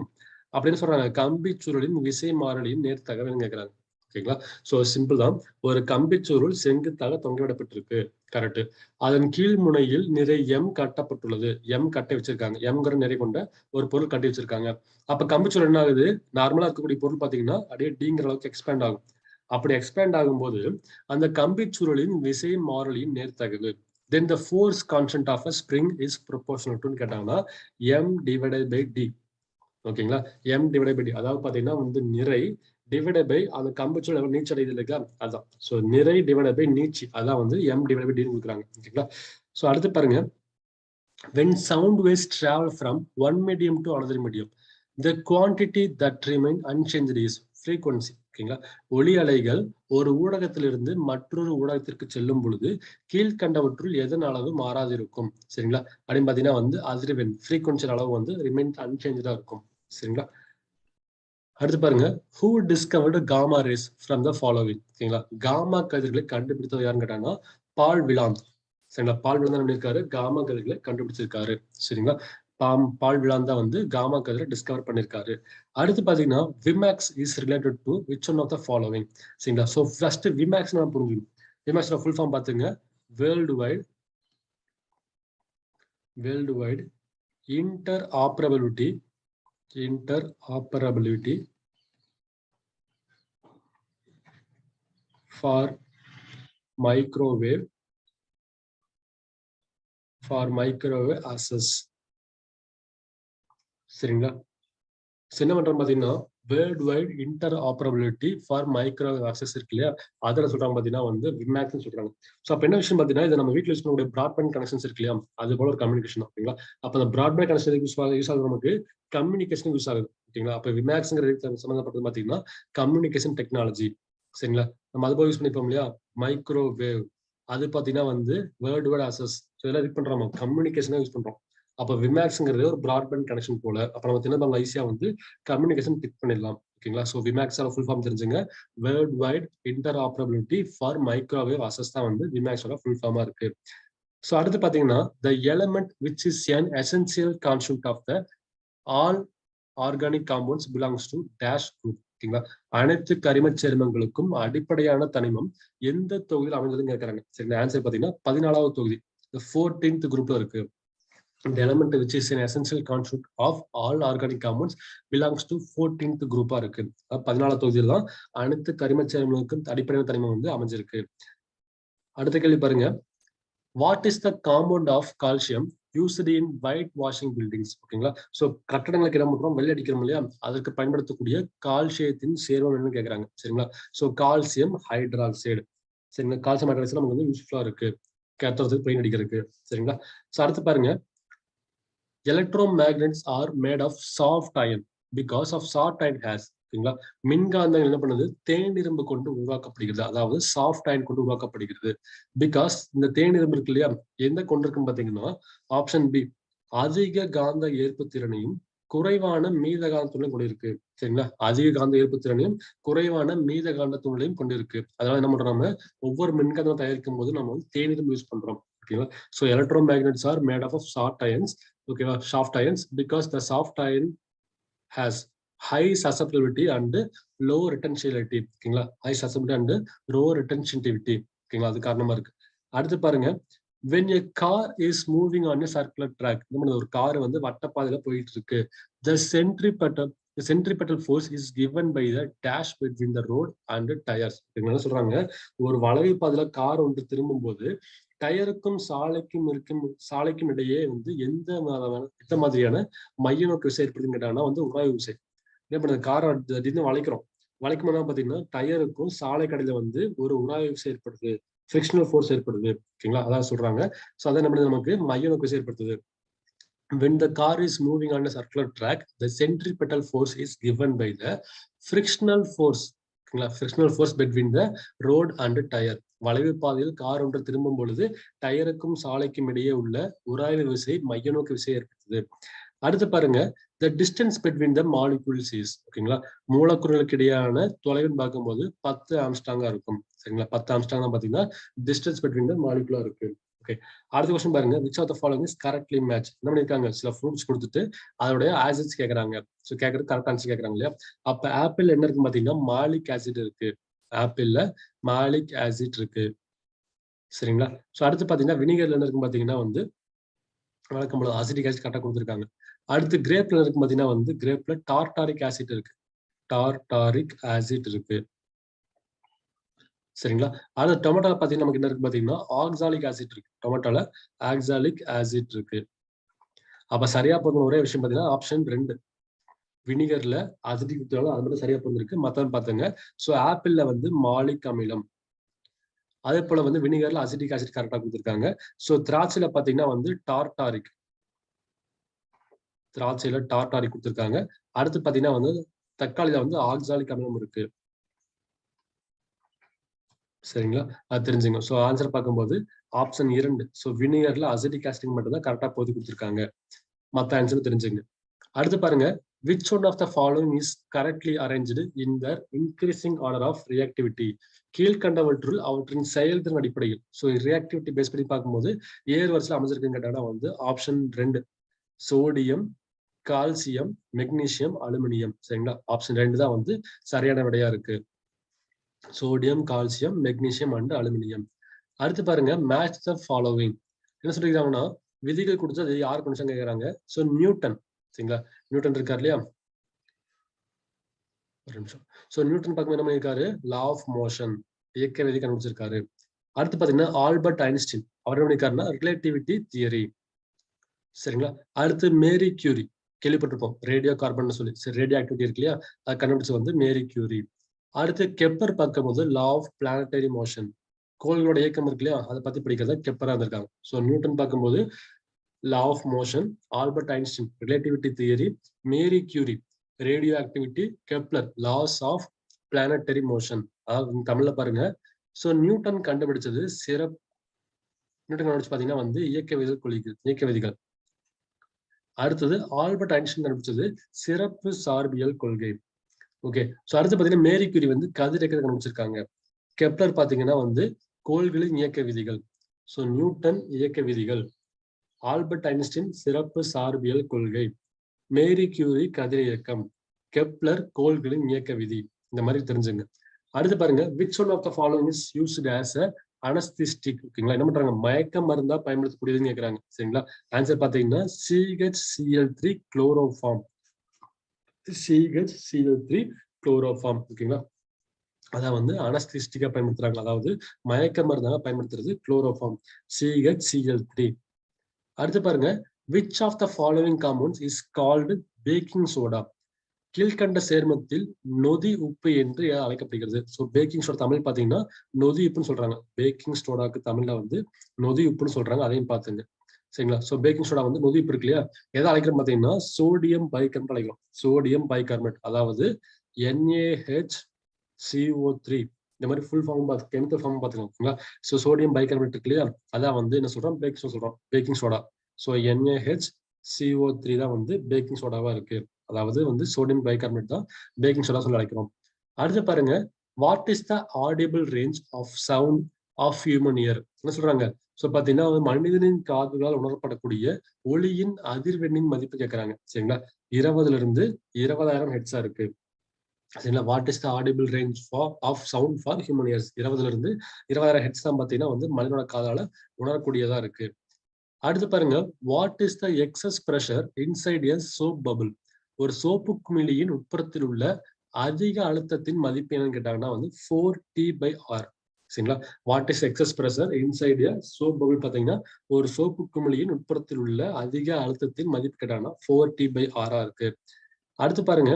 அப்படின்னு சொல்றாங்க, கம்பி சுருளின் விசை மாறிலியின் நேர்த்தகவல்னு கேட்கிறாங்க. ஓகேங்களா? சோ சிம்பிள் தான். ஒரு கம்பி சுருள் செங்குத்தாக தொங்கவிடப்பட்டிருக்கு, கரெக்ட். அதன் கீழ் முனையில் நிறை எம் கட்டப்பட்டுள்ளது, எம் கட்டி வச்சிருக்காங்க, எம்ங்கிற நிறை கொண்ட ஒரு பொருள் கட்டி வச்சிருக்காங்க. அப்ப கம்பி சுருள் என்ன ஆகுது, நார்மலா இருக்கக்கூடிய பொருள் பாத்தீங்கன்னா அப்படியே டிங்கிற அளவுக்கு எக்ஸ்பேண்ட் ஆகும். அப்படி எக்ஸ்பேண்ட் ஆகும்போது அந்த கம்பி சுருளின் விசை மாறிலியின் நேர்த்தகவு, then the force constant of a spring is proportional to கேட்டாங்கன்னா m divided by d. ஓகேங்களா? m divided by d, அதாவது பாத்தீங்கன்னா வந்து நிறை டிவைடட் பை அந்த கம்பிச்சூழல் எவ்வளவு நீச்சி அடையுது இல்லையா, அதான். சோ நிறை டிவைடட் பை நீச்சி, அதான் வந்து m divided by d கொடுக்குறாங்க. ஓகேங்களா? சோ அடுத்து பாருங்க, when sound waves travel from one medium to another medium, the quantity that remain unchanged is frequency. ஓகேங்களா? ஒளி அலைகள் ஒரு ஊடகத்திலிருந்து மற்றொரு ஊடகத்திற்கு செல்லும் பொழுது கீழ்கண்டவற்றுள் எதன் அளவு மாறாது இருக்கும். சரிங்களா? அப்படின்னு பாத்தீங்கன்னா வந்து அதிர்வெண், ஃப்ரீக்வன்சி அளவு வந்து ரிமைன் அன்சேஞ்சா இருக்கும். சரிங்களா? அடுத்து பாருங்க, who discovered gamma rays from the following. ஓகேங்களா? காமா கதிர்களை கண்டுபிடித்தது யாருன்னு கேட்டாங்கன்னா பால் விலாந்த். சரிங்களா? பால் விலாந்த் பண்ணிருக்காரு, காமா கதிர்களை கண்டுபிடிச்சிருக்காரு. சரிங்களா? பால் விலாந்த் தான் வந்து காமா கதிரை டிஸ்கவர் பண்ணிருக்காரு. அடுத்து பாத்தீங்கன்னா WiMAX is related to which one of the following. சரிங்களா? சோ ஃபர்ஸ்ட் விமேக்ஸ் நான் புரிஞ்சுக்கணும். விமேக்ஸோட ஃபுல் ஃபார்ம் பாத்துங்க, world wide interoperability for microwave access. சரிங்களா? என்ன பண்றோம் பாத்தீங்கன்னா world wide interoperability for microwave access இருக்கு இல்லையா, அதில் சொல்றாங்க பாத்தீங்கன்னா வந்து விமேக்ஸ் சொல்றாங்க. ஸோ அப்ப என்ன விஷயம் பாத்தீங்கன்னா, இது நம்ம வீட்டில் யூஸ் பண்ணக்கூடிய ப்ராட்பேண்ட் கனெக்ஷன்ஸ் இருக்கு இல்லையா, அது போல ஒரு கம்யூனிகேஷன். ஓகேங்களா? அப்ப அந்த ப்ராட்பேண்ட் கனெக்ஷன் யூஸ் ஆகுது, நமக்கு கம்யூனிகேஷன் யூஸ் ஆகுது. ஓகேங்களா? அப்ப விமேக்ஸ்ங்கிறது சம்பந்தப்பட்டது பாத்தீங்கன்னா கம்யூனிகேஷன் டெக்னாலஜி. சரிங்களா? நம்ம அது போல யூஸ் பண்ணிப்போம் இல்லையா, மைக்ரோவேவ், அது பாத்தீங்கன்னா வந்து வேர்ல்டு வைட் ஆக்சஸ். ஸோ இதெல்லாம் இது பண்றோம், கம்யூனிகேஷனா யூஸ் பண்றோம். அப்ப விமேக்ஸ்ங்கிறது ஒரு ப்ராட்பேண்ட் கனெக்ஷன் போல. அப்ப நம்ம என்ன பண்ணலாம், ஈஸியா வந்து கம்யூனிகேஷன் பிக் பண்ணிடலாம். ஓகேங்களா? சோ விமேக்ஸோட ஃபுல் ஃபார்ம் தெரிஞ்சுங்க, world wide interoperability for microwave access தான் வந்து விமேக்ஸோட ஃபுல் ஃபார்மா இருக்கு. சோ அடுத்து பாத்தீங்கன்னா the element which is an essential constituent of the all organic compounds belongs to dash group. ஓகேங்களா? அனைத்து கரிம சேர்மங்களுக்கும் அடிப்படையான தனிமம் எந்த தொகுதியில் அமைந்ததுன்னு கேட்கறாங்க. சரி, ஆன்சர் பாத்தீங்கன்னா 14வது தொகுதி, 14th குரூப்ல இருக்கு. The element which is an essential constituent of all organic compounds belongs to 14th group இருக்கு. 14வது தொகுதியில் தான் அனைத்து கரிம சேர்மங்களுக்கும் அடிப்படையான தனிமம் வந்து அமைஞ்சிருக்கு. அடுத்த கேள்வி பாருங்க. What is the compound of calcium used in white washing buildings? ஓகேங்களா. ஸோ கட்டடங்களுக்கு இடம் மட்டும் வெள்ளை அடிக்கிறோம் இல்லையா, அதற்கு பயன்படுத்தக்கூடிய கால்சியத்தின் சேர்மம் என்னன்னு கேட்கறாங்க. சரிங்களா. So calcium hydroxide. சரிங்களா. கால்சியம் ஹைட்ராக்சைடு நமக்கு வந்து யூஸ்ஃபுல்லா இருக்கு கட்டுறதுக்கு, பெயிண்ட் அடிக்கிறதுக்கு. சரிங்களா. ஸோ அடுத்து பாருங்க. Electromagnets are made of soft iron because of soft iron has. ஓகேங்களா. மின்காந்தங்கள் என்ன பண்ணுது, தேனிரும்பு கொண்டு உருவாக்கப்படுகிறது. அதாவது சாஃப்ட் அயன் கொண்டு உருவாக்கப்படுகிறது. பிகாஸ் இந்த தேனிரும்பு இருக்கு இல்லையா, எந்த கொண்டிருக்கும் பாத்தீங்கன்னா ஆப்ஷன் பி, அதிக காந்த ஏற்பு திறனையும் குறைவான மீத காந்த துணையும் கொண்டிருக்கு. சரிங்களா. அதிக காந்த ஏற்பு திறனையும் குறைவான மீத காந்த துணையும் கொண்டிருக்கு. அதனால என்ன பண்றோம், நம்ம ஒவ்வொரு மின்காந்தம் தயாரிக்கும் போது நம்ம வந்து தேனிரும்பு யூஸ் பண்றோம். ஓகேங்களா. So electromagnets are made of soft irons. ஓகேவா, soft irons because the soft iron has high susceptibility and low retentivity. ஓகேங்களா. High susceptibility and low retentivity. ஓகேங்களா. அது காரணமா இருக்கு. அடுத்து பாருங்க. when a car is moving on a circular track, ஒரு கார் வந்து வட்டப்பாதையில போயிட்டு இருக்கு, the centripetal force is given by the dash between the road and the tires. என்ன சொல்றாங்க, ஒரு வளைவு பாதையில கார் ஒன்று திரும்பும் போது டயருக்கும் சாலைக்கும் இடையே வந்து எந்த மாதிரியான மைய நோக்கு விசை ஏற்படுதுன்னு கேட்டாங்கன்னா வந்து உராய்வு விசை. என்ன பண்ணுது, காரை திடீர்னு வளைக்கும் போது பாத்தீங்கன்னா டயருக்கும் சாலை கடையில வந்து ஒரு உராய்வு விசை ஏற்படுது, ஃபிரிக்ஷனல் ஃபோர்ஸ் ஏற்படுது. ஓகேங்களா. அதான் சொல்றாங்க. ஸோ அதை என்ன பண்ணுது, நமக்கு மைய நோக்கு விசை ஏற்படுத்துது. When the car is moving on a circular track, the centripetal force is given by the frictional force. Frictional force between the road and tire. வளைவு பாதையில் கார் ஒன்று திரும்பும் பொழுது டயருக்கும் சாலைக்கும் இடையே உள்ள உராய்வு விசை மைய நோக்கு விசை ஏற்படுத்துது. அடுத்து பாருங்க, the distance between the molecules is. ஓகேங்களா. மூலக்கூறுகளுக்கு இடையான தொலைவுன்னு பார்க்கும்போது 10 ஆம்ஸ்டாங்கா இருக்கும். சரிங்களா. 10 ஆம்ஸ்டாங் தான் பாத்தீங்கன்னா டிஸ்டன்ஸ் பிட்வீன் த மாலிகுலா இருக்கு. ஓகே. அடுத்த கொஸ்டின் பாருங்க. which of the following is correctly matched? என்ன பண்ணிருக்காங்க, சில ஃப்ரூட்ஸ் கொடுத்துட்டு அதோடைய ஆசிட்ஸ் கேக்குறாங்க. ஸோ கேட்கறது கரெக்ட் ஆன்சர் கேட்கறாங்க இல்லையா. அப்ப ஆப்பிள் என்ன இருக்கு பாத்தீங்கன்னா மாலிக் ஆசிட் இருக்கு. ஆப்பிள்ல மாலிக் ஆசிட் இருக்கு. சரிங்களா. ஸோ அடுத்து பாத்தீங்கன்னா வினிகர்ல என்ன இருக்கு பாத்தீங்கன்னா வந்து வழக்கம் போல அசிட்டிக் ஆசிட் கரெக்டா கொடுத்துருக்காங்க. அடுத்து கிரேப்ல இருக்கு பாத்தீங்கன்னா வந்து கிரேப்ல டார்டாரிக் ஆசிட் இருக்கு. டார்டாரிக் ஆசிட் இருக்கு. சரிங்களா. அது டொமேட்டோல பாத்தீங்கன்னா நமக்கு என்ன இருக்கு பாத்தீங்கன்னா ஆக்சாலிக் ஆசிட் இருக்கு. டொமேட்டோல ஆக்சாலிக் ஆசிட் இருக்கு. அப்ப சரியா போன ஒரே விஷயம் பாத்தீங்கன்னா ஆப்ஷன் 2, வினிகர்ல அசிட்டிக் ஊத்துறாலும் அது மட்டும் சரியா போந்திருக்கு. மத்தவங்க பாத்துங்க. ஸோ ஆப்பிள்ல வந்து மாலிக் அமிலம், அதே போல வந்து வினிகர்ல அசிட்டிக் ஆசிட் கரெக்டா கொடுத்துருக்காங்க. ஸோ திராட்சையில பாத்தீங்கன்னா வந்து டார்டாரிக் கொடுத்துருக்காங்க. அடுத்து பாத்தீங்கன்னா வந்து தக்காளியில வந்து ஆக்சாலிக் அமிலம் இருக்கு. சரிங்களா. அது தெரிஞ்சுங்க. ஸோ ஆன்சர் பார்க்கும்போது ஆப்ஷன் 2, ஸோ வினிகர்ல அசிட்டிக் ஆசிட் மட்டும் தான் கரெக்டா போதி கொடுத்துருக்காங்க. மற்ற ஆன்சர் தெரிஞ்சுங்க. அடுத்து பாருங்க, which one of the following is correctly arranged in their increasing order of reactivity? கீழ்கண்டவற்றுள் அவற்றின் செயல்திறன் அடிப்படையில். ஸோ ரியாக்டிவிட்டி பேஸ் பண்ணி பார்க்கும்போது ஏர் வரிசையில் அமைஞ்சிருக்குன்னு கேட்டாங்கன்னா வந்து option 2, sodium, calcium, magnesium, aluminium. சரிங்களா. ஆப்ஷன் 2 தான் வந்து சரியான விடையா இருக்கு. Sodium, calcium, magnesium and aluminium. அடுத்து பாருங்க, மேட்ச் த ஃபாலோவிங். என்ன சொல்லிருக்காங்கன்னா விதிகள் கொடுத்து அது யார் கொஞ்சம் கேட்கறாங்க. So Newton. சரிங்களா. நியூட்டன் இருக்காரு இல்லையா, ஒரு நிமிஷம். ஸோ நியூட்டன் பார்க்கும்போது என்ன பண்ணியிருக்காரு, லா ஆஃப் மோஷன், இயக்க விதி கண்டுபிடிச்சிருக்காரு. அடுத்து பாத்தீங்கன்னா ஆல்பர்ட் ஐன்ஸ்டீன், அவர் என்ன பண்ணிருக்காருன்னா ரிலேட்டிவிட்டி தியரி. சரிங்களா. அடுத்து மேரி கியூரி, கேள்விப்பட்டிருப்போம், ரேடியோ கார்பன் சொல்லி. சரி, ரேடியோ ஆக்டிவிட்டி இருக்கு இல்லையா, அது கண்டுபிடிச்சு வந்து மேரி கியூரி. அடுத்து கெப்பர் பார்க்கும்போது லா ஆஃப் பிளானட்டரி மோஷன், கோள்களோட இயக்கம் இருக்கு இல்லையா, அதை பத்தி படிக்கிறத கெப்பரா இருந்திருக்காங்க. ஸோ நியூட்டன் பார்க்கும்போது law of motion, Albert Einstein relativity theory, Marie Curie radioactivity, Kepler laws of planetary motion. அதாவது தமிழ்ல பாருங்க. ஸோ நியூட்டன் கண்டுபிடிச்சது நியூட்டன் கண்டுபிடிச்சு பாத்தீங்கன்னா வந்து இயக்க விதிகள். அடுத்தது ஆல்பர்ட் ஐன்ஸ்டீன் கண்டுபிடிச்சது சிறப்பு சார்பியல் கொள்கை. ஓகே. ஸோ அடுத்து பாத்தீங்கன்னா மேரி கியூரி வந்து கதிரியக்கத்தை கண்டுபிடிச்சிருக்காங்க. கெப்லர் பாத்தீங்கன்னா வந்து கோள்களின் இயக்க விதிகள். ஸோ நியூட்டன் இயக்க விதிகள், ஆல்பர்ட் ஐன்ஸ்டீன் சிறப்பு சார்பியல் கொள்கை, மேரி கியூரி கதிரியக்கம், கெப்லர் கோள்களின் இயக்க விதி. இந்த மாதிரி தெரிஞ்சுங்க. அடுத்து பாருங்க, which one of the following is used as a அனஸ்திஸ்டிக். ஓகேங்களா, என்ன பண்றாங்க, மயக்க மருந்தா பயன்படுத்தக்கூடியதுன்னு கேட்கறாங்க. சரிங்களா, ஆன்சர் பாத்தீங்கன்னா CHCl3 குளோரோஃபார்ம். CHCl3 chloroform. ஓகேங்களா, அதான் வந்து அனஸ்திஸ்டிக்கா பயன்படுத்துறாங்க, அதாவது மயக்க மருந்தாக பயன்படுத்துறது குளோரோஃபார்ம், CHCl3. அடுத்து பாருங்க, which of the following compounds is called baking soda? கீழ்கண்ட சேர்மத்தில் நொதி உப்பு என்று அழைக்கப்படுகிறது. ஸோ பேக்கிங் சோடா தமிழ் பாத்தீங்கன்னா நொதி உப்புன்னு சொல்றாங்க. பேக்கிங் சோடாக்கு தமிழ்ல வந்து நொதி உப்புன்னு சொல்றாங்க, அதையும் பாத்துங்க. சரிங்களா, ஸோ பேக்கிங் சோடா வந்து நொதி உப்பு இருக்கு இல்லையா, எதை அழைக்கிறோம் பாத்தீங்கன்னா சோடியம் பைகார்பனேட் அழைக்கிறோம். சோடியம் பைகார்பனேட், அதாவது NaHCO3. இந்த மாதிரி ஃபுல் ஃபார்ம் கெமிக்கல் ஃபார்ம் பாத்துக்கோங்களா. ஸோ சோடியம் பைகார்பனேட் இருக்கு இல்லையா, அதான் வந்து என்ன சொல்றோம், பேக்கிங் சொல்றோம், பேக்கிங் சோடா. ஸோ NaHCO3 தான் வந்து பேக்கிங் சோடாவா இருக்கு, அதாவது வந்து சோடியம் பைகார்பனேட் தான் பேக்கிங் சோடா சொல்லி அழைக்கிறோம். அடுத்து பாருங்க, what is the audible range of sound of human ear? என்ன சொல்றாங்க, ஸோ பாத்தீங்கன்னா மனிதனின் காதுகளால் உணரப்படக்கூடிய ஒளியின் அதிர்வெண்ணின் மதிப்பு கேட்கறாங்க. சரிங்களா, 20 இருந்து 20,000 ஹெர்ட்ஸா இருக்கு. சரிங்களா, what is the audible range of sound for human ears? 20 இருந்து 20,000 ஹெர்ட்ஸ் தான் பாத்தீங்கன்னா வந்து மனிதனோட காதால உணரக்கூடியதா இருக்கு. அடுத்து பாருங்க, what is the excess pressure inside a soap bubble? ஒரு சோப்பு குமிழியின் உட்புறத்தில் உள்ள அதிக அழுத்தத்தின் மதிப்பு என்னன்னு கேட்டாங்கன்னா வந்து 4T/R. சரிங்களா, what is excess pressure inside a soap bubble? பாத்தீங்கன்னா ஒரு சோப்பு குமிழியின் உட்புறத்தில் உள்ள அதிக அழுத்தத்தின் மதிப்பு கேட்டாங்கன்னா 4T/R இருக்கு. அடுத்து பாருங்க,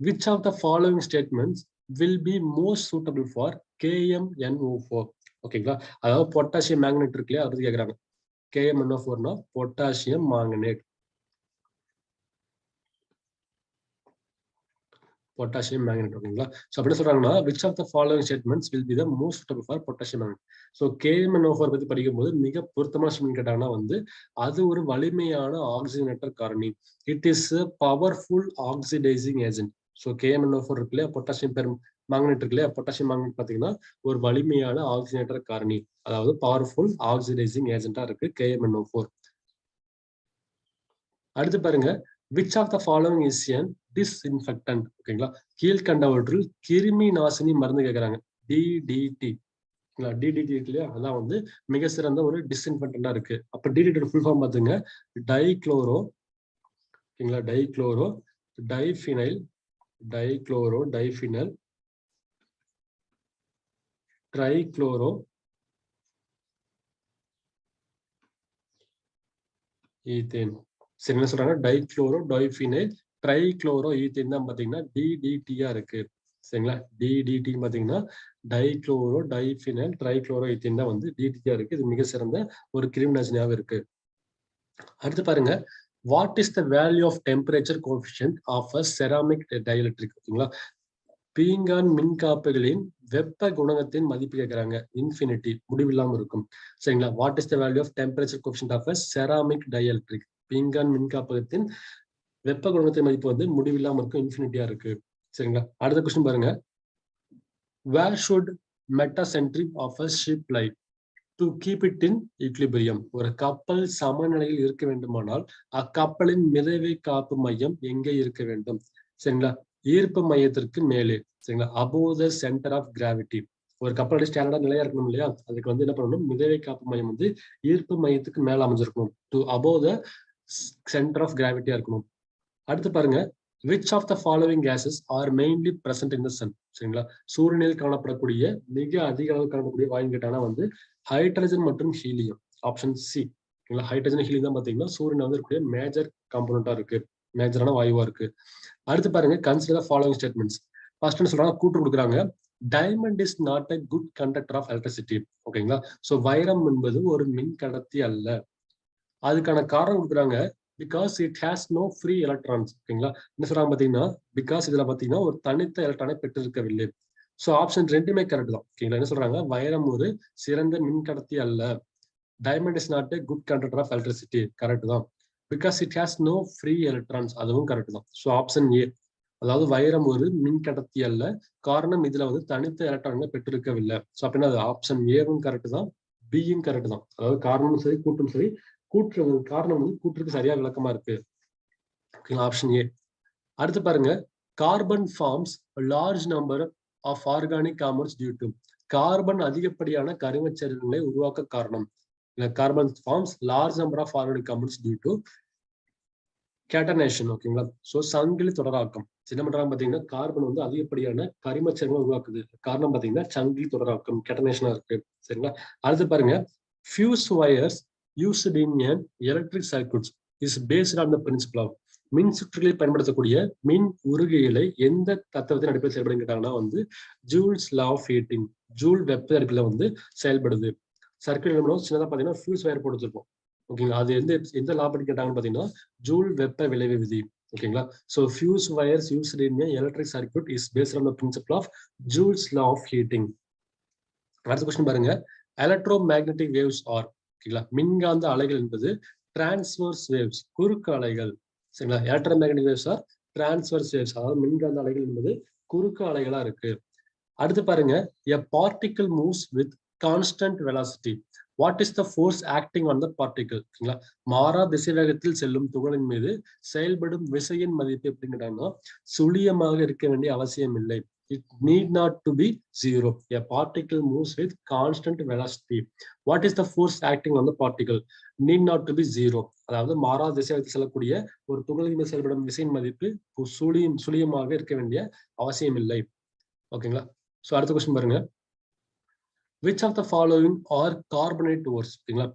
which of the following statements will be most suitable for KMNO4? ஓகேங்களா, அதாவது பொட்டாசியம் மேக்னெட் இருக்கு இல்லையா, அது கேக்குறாங்க. KMNO4னா பொட்டாசியம் மாங்கனேட். Potassium magnet. ஓகேங்களா, சோ அப்படி சொல்றாங்கன்னா which of the following statements will be the most suitable for potassium magnet? So KMNO4 பத்தி படிக்கும்போது மிக பொருத்தமான ஸ்டேட்மெண்ட் கேட்டாங்கன்னா வந்து அது ஒரு வலிமையான ஆக்சிஜனேற்ற காரணி. It is a powerful oxidizing agent. So KMNO4 இருக்கு இல்லையா, பொட்டாசியம் மேக்னெட் இருக்கு இல்லையா, பொட்டாசியம் மேக்னெட் பாத்தீங்கன்னா ஒரு வலிமையான ஆக்சிஜனேற்ற காரணி, அதாவது பவர்ஃபுல் ஆக்சிடைசிங் ஏஜென்ட்டா இருக்கு KMNO4. அடுத்து பாருங்க, which of the following is an disinfectant? ஓகேங்களா, கீழ்கண்டவற்றில் கிருமி நாசினி மருந்து கேக்குறாங்க. DDT. DDT இல்லையா, அதான் வந்து மிக சிறந்த ஒரு டிஸ்இன்ஃபெக்டண்டா இருக்கு. அப்ப DDT ஃபுல் ஃபார்ம் பாத்துங்க, டைக்ளோரோ. ஓகேங்களா, dichloro diphenyl, dichloro diphenyl trichloro ethane. சரி, என்ன சொல்றாங்க, டைக்ளோரோ டைஃபினைல் ட்ரைக்ளோரோ ஈத்தேன் தான் பாத்தீங்கன்னா DDT-ஆ இருக்கு. சரிங்களா, DDT பாத்தீங்கன்னா டைக்ளோரோ டைஃபினைல் ட்ரைக்ளோரோ ஈத்தேன் தான் வந்து DDT-ஆ இருக்கு. இது மிக சிறந்த ஒரு கிருமி நாசினியாக இருக்கு. அடுத்து பாருங்க, what is the value of temperature coefficient of a ceramic dielectric? ஓகேங்களா, பீங்கான் மின்காப்புகளின் வெப்ப குணகத்தின் மதிப்பு கேட்கறாங்க. இன்ஃபினிட்டி, முடிவில்லாம இருக்கும். சரிங்களா, what is the value of temperature coefficient of a ceramic dielectric? பீங்கான் மின்காப்பகத்தின் வெப்ப குணகத்தின் மதிப்பு வந்து முடிவில்லாம இருக்கும், இன்ஃபினிட்டியா இருக்கு. சரிங்களா, அடுத்த கொஸ்டின் பாருங்க, where should metacentric of a ship lie to keep it in equilibrium? ஒரு கப்பல் சமநிலையில் இருக்க வேண்டுமானால் அக்கப்பலின் மிதவை காப்பு மையம் எங்கே இருக்க வேண்டும்? சரிங்களா, ஈர்ப்பு மையத்திற்கு மேலே. சரிங்களா, above the center of gravity. ஒரு கப்பலோட ஸ்டாண்டர்டா நிலையா இருக்கணும் இல்லையா, அதுக்கு வந்து என்ன பண்ணணும், மிதவை காப்பு மையம் வந்து ஈர்ப்பு மையத்துக்கு மேல அமைஞ்சிருக்கணும். To above the center of gravity இருக்கணும். அடுத்து பாருங்க, which of the following gases are mainly present in the sun? சரிங்களா, சூரியனில் காணப்படக்கூடிய மிக அதிக அளவு காணப்படக்கூடிய வாயு கேட்டானா வந்து ஹைட்ரஜன் மற்றும் helium. Option C. Hydrogen helium தான் பாத்தீங்கன்னா சூரியன் வந்து இருக்கக்கூடிய மேஜர் காம்பனண்டா இருக்கு, மேஜரான வாயுவா இருக்கு. அடுத்து பாருங்க, consider the following statements. First என்ன சொல்றாங்க, கூற்று கொடுக்குறாங்க, diamond is not a good conductor of electricity. ஓகேங்களா, சோ வைரம் என்பது ஒரு மின் கடத்தி அல்ல. அதுக்கான காரணம் கொடுக்குறாங்க, because it has no free electrons. ஓகேங்களா, என்ன சொல்றாங்க பாத்தீங்கன்னா, பிகாஸ் இதுல பாத்தீங்கன்னா ஒரு தனித்த எலக்ட்ரானை பெற்றிருக்கவில்லை. சோ ஆப்ஷன் ரெண்டுமே கரெக்ட் தான். ஓகேங்களா, என்ன சொல்றாங்க, வைரம் ஒரு சிறந்த மின் கடத்தி அல்ல. Diamond is not a good conductor of electricity, correct தான். Because it has no free electrons, அதுவும் கரெக்ட் தான். ஸோ ஆப்ஷன் ஏ, அதாவது வைரம் ஒரு மின் கடத்தி அல்ல, காரணம் இதுல வந்து தனித்த எலக்ட்ரான்களை பெற்றிருக்கவில்லை. ஸோ அப்படின்னா அது ஆப்ஷன் ஏவும் கரெக்ட் தான், பியும் கரெக்ட் தான். அதாவது காரணமும் சரி கூட்டும் சரி, கூற்று காரணம் வந்து கூற்றுக்கு சரியா விளக்கமா இருக்கு. ஓகேங்களா, ஆப்ஷன் ஏ. அடுத்து பாருங்க, carbon forms large number of organic compounds due to. Carbon அதிகப்படியான கரிமச் சேர்மங்களை உருவாக்க காரணம். Carbon forms large number of organic compounds due to catenation. ஓகேங்களா? ஸோ சங்கிலி தொடராக்கம். என்ன பண்றாங்க பாத்தீங்கன்னா, கார்பன் வந்து அதிகப்படியான கரிமச் சேர்மங்களை உருவாக்குது. காரணம் பாத்தீங்கன்னா சங்கிலி தொடராக்கம், கேட்டனேஷனா இருக்கு. சரிங்களா? அடுத்து பாருங்க, fuse wires used in electric circuits is based on the principle of. மின் சுற்றுகளில் பயன்படுத்தக்கூடிய மின் உருகியலை எந்த தத்துவத்தின் அடிப்படையில் செயல்படும் கேட்டாங்கன்னா வந்து Joule's law of heating, Joule வெப்ப அடிப்படையில் வந்து செயல்படுது. சர்க்கியூட் சின்னதா பாத்தீங்கன்னா ஃபியூஸ் வயர் போட்டுருப்போம். ஓகேங்களா? அது எந்த லா படி கேட்டாங்கன்னு பாத்தீங்கன்னா ஜூல் வெப்ப விளைவு விதி. ஓகேங்களா? So fuse wires used in electric circuit is based on the principle of Joule's law of heating. அடுத்த கொஸ்டின் பாருங்க, எலக்ட்ரோ மேக்னெட்டிக் வேவ்ஸ் ஆர். ஓகேங்களா? மின்காந்த அலைகள் என்பது டிரான்ஸ்வர்ஸ் வேவ்ஸ், குறுக்கு அலைகள். சரிங்களா? Electromagnetic waves are transverse waves, அதாவது மின்காந்த அலைகள் என்பது குறுக்கு அலைகளா இருக்கு. அடுத்து பாருங்க, a particle moves with constant velocity. What is the force acting on the particle? ஓகேங்களா? மாறா திசைவேகத்தில் செல்லும் துகளின் மீது செயல்படும் விசையின் மதிப்பு எப்படிங்கிறாங்கன்னா சுழியமாக இருக்க வேண்டிய அவசியம் இல்லை. It need not to be zero. A particle moves with constant velocity. What is the force acting on the particle? Need not to be zero. அதாவது மாறா திசைவேகத்தில் செல்லக்கூடிய ஒரு துகளின் மீது செயல்படும் விசையின் மதிப்பு சுழியமாக இருக்க வேண்டிய அவசியம் இல்லை. ஓகேங்களா? ஸோ அடுத்த கொஸ்டின் பாருங்க, which of the following are carbonate ores. ஓகேங்களா?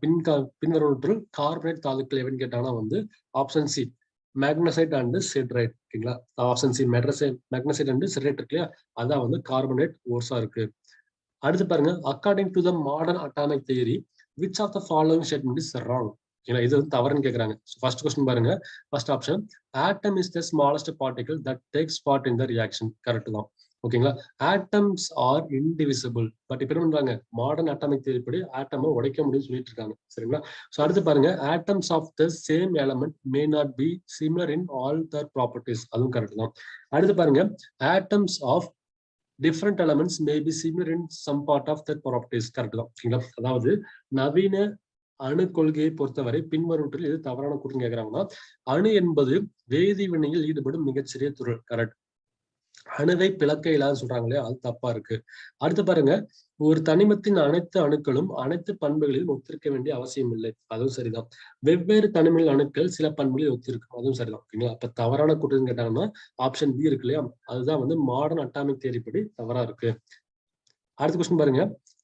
பின்வருவற்றுள் கார்பனேட் தாதுக்கள் எவன்னு கேட்டாங்கன்னா வந்து option C magnesite and siderite. ஓகேங்களா? Option C magnesite and siderite இருக்கு இல்லையா, அதான் வந்து கார்பனேட் ஓர்ஸா இருக்கு. அடுத்து பாருங்க, according to the modern atomic theory which of the following statement is wrong. ஓகேங்களா? இது வந்து தவறுன்னு கேட்கறாங்க. ஃபர்ஸ்ட் கொஸ்டின் பாருங்க, first option atom is the smallest particle that takes part in the reaction. Correct தான். ஓகேங்களா? Atoms R indivisible. பட் இப்ப என்ன பண்றாங்க, மாடர்ன் அட்டாமிக் தியரி படி ஆட்டமை உடைக்க முடியும்னு சொல்லிட்டு இருக்காங்க. சரிங்களா? ஸோ அடுத்து பாருங்க, atoms of the same element may not be similar in all their properties. அதுவும் கரெக்ட் தான். அடுத்து பாருங்க, atoms of different elements may be similar in some part of their properties. Correct தான். ஓகேங்களா? அதாவது நவீன அணு கொள்கையை பொறுத்தவரை பின்வருவற்றில் எது தவறான கூற்றுன்னு கேட்கிறாங்கன்னா, அணு என்பது வேதி வினையில் ஈடுபடும் மிகச்சிறிய துகள். கரெக்ட். அணுவை பிளக்க இல்லாத சொல்றாங்களே, அது தப்பா இருக்கு. அடுத்து பாருங்க, ஒரு தனிமத்தின் அனைத்து அணுக்களும் அனைத்து பண்புகளிலும் ஒத்திருக்க வேண்டிய அவசியம் இல்லை. அதுவும் சரிதான். வெவ்வேறு தனிமங்கள் அணுக்கள் சில பண்புகளில் ஒத்திருக்கும். அதுவும் சரிதான். ஓகேங்களா? அப்ப தவறான கூற்றுன்னு கேட்டாங்கன்னா ஆப்ஷன் பி இருக்கு இல்லையா, அதுதான் வந்து மாடர்ன் அட்டாமிக் தியரி படி தவறா இருக்கு. அடுத்த கொஸ்டின் பாருங்க,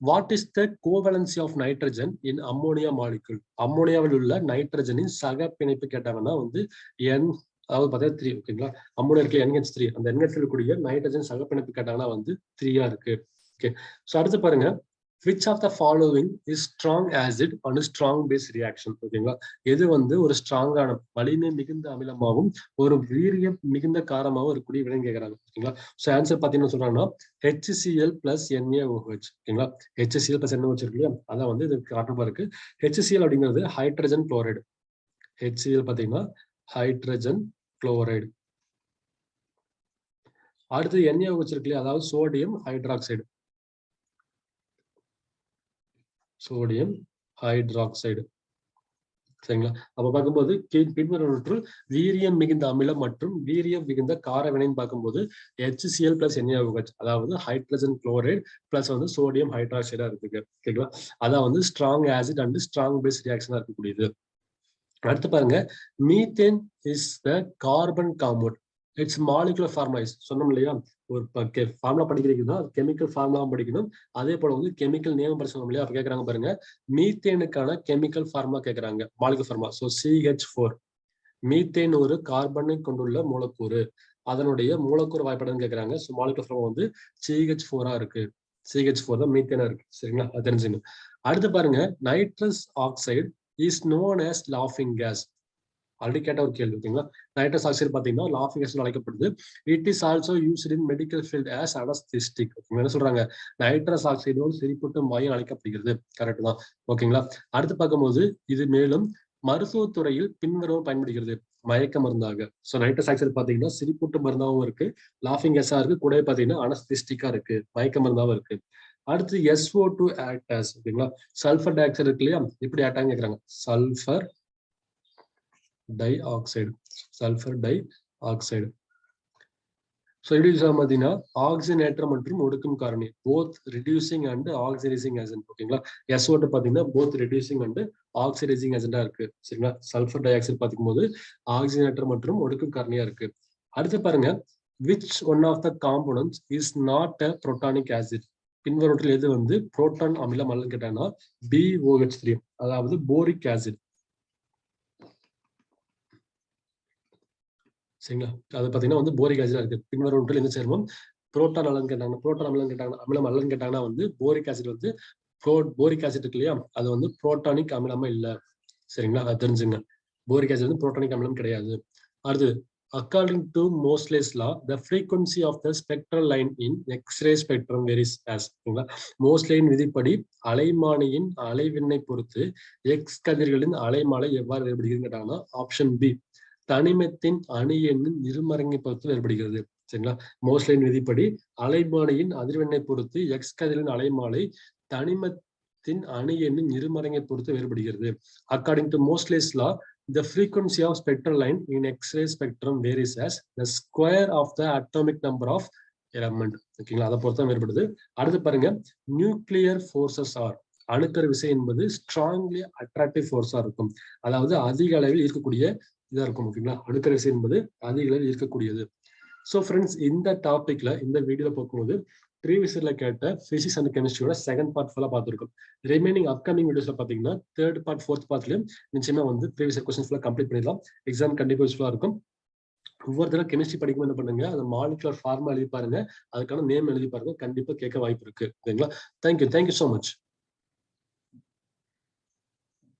what is the covalency of nitrogen in ammonia molecule. அம்மோனியாவில் உள்ள நைட்ரஜனின் சக பிணைப்பு கேட்டாங்கன்னா வந்து அதாவது பார்த்தா 3. ஓகேங்களா? அம்மோனியா இருக்கு NH3, அந்த NH3 இருக்கக்கூடிய நைட்ரஜன் சகப்பிணைப்பு கேட்டாங்கன்னா வந்து 3 இருக்கு. ஓகே. ஸோ அடுத்து பாருங்க, which of the following is strong acid and strong base reaction. ஓகேங்களா? எது வந்து ஒரு ஸ்ட்ராங்கான வலிமை மிகுந்த அமிலமாகவும் ஒரு வீரியம் மிகுந்த காரமாகவும் இருக்கக்கூடிய வினை கேட்கறாங்க. ஓகேங்களா? ஸோ ஆன்சர் பார்த்தீங்கன்னா சொல்றாங்கன்னா HCl plus NaOH. ஓகேங்களா? HCl plus NaOH இருக்கு இல்லையா, அதான் வந்து இது காரணமா இருக்கு. HCl அப்படிங்கிறது ஹைட்ரஜன் குளோரைடு. HCl பார்த்தீங்கன்னா ஹைட்ரஜன் குளோரைடு. அடுத்து NaOH இருக்கு இல்லையா, அதாவது சோடியம் ஹைட்ராக்சைடு. Sodium hydroxide. சரிங்களா? அப்ப பார்க்கும்போது பின்வருவற்றுள் வீரியம் மிகுந்த அமிலம் மற்றும் வீரியம் மிகுந்த கார வினைன்னு பார்க்கும்போது HCl plus NaOH, அதாவது ஹைட்ரஜன் குளோரைடு பிளஸ் வந்து சோடியம் ஹைட்ராக்சைடா இருக்கு. ஓகேங்களா? அதான் வந்து strong acid and strong base ரியாக்ஷனா இருக்கக்கூடியது. அடுத்து பாருங்க, methane is the carbon compound. Its molecular formula is. சொன்னோம் இல்லையா, ஒரு ஃபார்முலா படிக்கிறீங்கன்னா கெமிக்கல் ஃபார்முலா படிக்கணும், அதே போல வந்து கெமிக்கல் நேம் படிச்சோம் இல்லையா. அப்ப கேட்கறாங்க பாருங்க, மீத்தேனுக்கான கெமிக்கல் ஃபார்முலா கேட்கறாங்க, molecular formula. So CH4. Methane ஒரு கார்பனை கொண்டுள்ள மூலக்கூறு, அதனுடைய மூலக்கூறு வாய்ப்பாடுன்னு கேட்கறாங்க. ஸோ மாலிகுலர் ஃபார்முலா வந்து CH4 இருக்கு. CH4 தான் மீத்தேனா இருக்கு. சரிங்களா? அது தெரிஞ்சுக்கணும். அடுத்து பாருங்க, nitrous oxide is known as laughing gas. Already கேட்ட ஒரு கேள்வி. ஓகேங்களா? நைட்ரஸ் ஆக்சைடு பாத்தீங்கன்னா லாஃபிங் கேஸ் அழைக்கப்படுது. It is also used in medical field as anaesthetic. என்ன சொல்றாங்க, நைட்ரஸ் ஆக்சைடோடு சிரிப்பூட்டும் வாயும் அழைக்கப்படுகிறது. கரெக்ட் தான். ஓகேங்களா? அடுத்து பார்க்கும்போது இது மேலும் மருத்துவத்துறையில் பின்வரும் பயன்படுகிறது மயக்க மருந்தாக. ஸோ நைட்ரஸ் ஆக்சைடு பாத்தீங்கன்னா சிரிப்பூட்டும் மருந்தாகவும் இருக்கு, லாஃபிங் கேஸா இருக்கு, கூட பாத்தீங்கன்னா அனஸ்தெஸ்டிக்கா இருக்கு, மயக்க மருந்தாகவும் இருக்கு. அடுத்து SO2 ஆக்ட் ஆஸ். ஓகேங்களா? சல்ஃபர் டை ஆக்சைடு இருக்கு இல்லையா, இப்படி ஆக்ட் கேட்கறாங்க. Sulphur di oxide. Sulphur di oxide. So எப்படி பார்த்தீங்கன்னா ஆக்சிஜனேற்ற மற்றும் ஒடுக்கும் காரணி both reducing and oxidising agent. ஓகேங்களா, SO2 பார்த்தீங்கன்னா போத் ரிடியூசிங் அண்ட் ஆக்சிடைசிங் ஏஜென்டா இருக்கு. சரிங்களா, சல்ஃபர் டை ஆக்சைடு பார்க்கும் போது ஆக்சிஜனேற்ற மற்றும் ஒடுக்கும் காரணியா இருக்கு. அடுத்து பாருங்க, which one of the components is not a protonic acid. பின்வருவற்றில் எது வந்து புரோட்டான் அமிலம் அல்லன்னு கேட்டாங்கன்னா BOH3, அதாவது போரிக் ஆசிட். சரிங்களா, அது பாத்தீங்கன்னா வந்து போரிக் ஆசிட் இருக்கு. பின்வருவற்றில் எந்த சேர்மம் புரோட்டான் அமிலம் கேட்டாங்கன்னா அமிலம் அல்லன்னு கேட்டாங்கன்னா வந்து போரிக் ஆசிட் வந்து போரிக் ஆசிட் இருக்கு இல்லையா, அது வந்து புரோட்டானிக் அமிலமா இல்ல. சரிங்களா, அது தெரிஞ்சுங்க. போரிக் ஆசிட் வந்து புரோட்டானிக் அமிலம் கிடையாது. அடுத்து, according to Moseley's law, the frequency of the spectral line in X-ray spectrum varies as. மோஸ்லேயின் விதிப்படி அலைமானியின் அலைவெண்ணை பொறுத்து எக்ஸ் கதிர்களின் அலைமாலை எவ்வாறு வேறுபடுகிறது கேட்டாங்கன்னா ஆப்ஷன் பி, தனிமத்தின் அணு எண்ணின் இருமடங்கை பொறுத்து வேறுபடுகிறது. சரிங்களா, மோஸ்லேயின் விதிப்படி அலைமானியின் அதிர்வெண்ணை பொறுத்து எக்ஸ் கதிரின் அலைமாலை தனிமத்தின் அணு எண்ணின் இருமடங்கை பொறுத்து வேறுபடுகிறது. According to Moseley's law, the frequency of spectral line in X-ray spectrum varies as the square of the atomic number of element. ஓகேங்களா, அதை பொறுத்து வேறுபடுது. அடுத்து பாருங்க, நியூக்ளியர் ஃபோர்ஸஸ் ஆர், அணுக்கரு விசை என்பது ஸ்ட்ராங்லி அட்ராக்டிவ் ஃபோர்ஸா இருக்கும். அதாவது அதிக அளவில் இருக்கக்கூடிய இதா இருக்கும். ஓகேங்களா, அணுக்கரு விசை என்பது அதிக அளவில் இருக்கக்கூடியது. ஸோ ஃப்ரெண்ட்ஸ், இந்த டாபிக்ல இந்த வீடியோல பார்க்கும்போது ப்ரீவியஸ் இயர்ல கேட்ட பிசிக்ஸ் அண்ட் கெமிஸ்ட்ரியோட செகண்ட் பார்ட் ஃபுல்லா பார்த்துருக்கோம். ரிமைனிங் அப்கமிங் வீடியோஸ்ல பாத்தீங்கன்னா தேர்ட் பார்ட் ஃபோர்த் பார்ட்லயும் நிச்சயமா வந்து ப்ரீவியஸ் இயர் கொஸ்டின்ஸ் ஃபுல்லா கம்ப்ளீட் பண்ணிடலாம். எக்ஸாம் கண்டிப்பா யூஸ்ஃபுல்லா இருக்கும். ஒவ்வொரு தடவை கெமிஸ்ட்ரி படிக்கும் என்ன பண்ணுங்க, அந்த மாலிகுலர் ஃபார்மா எழுதி பாருங்க, அதுக்கான நேம் எழுதி பாருங்க, கண்டிப்பா கேட்க வாய்ப்பு இருக்கு. ஓகேங்களா, தேங்க்யூ ஸோ மச்.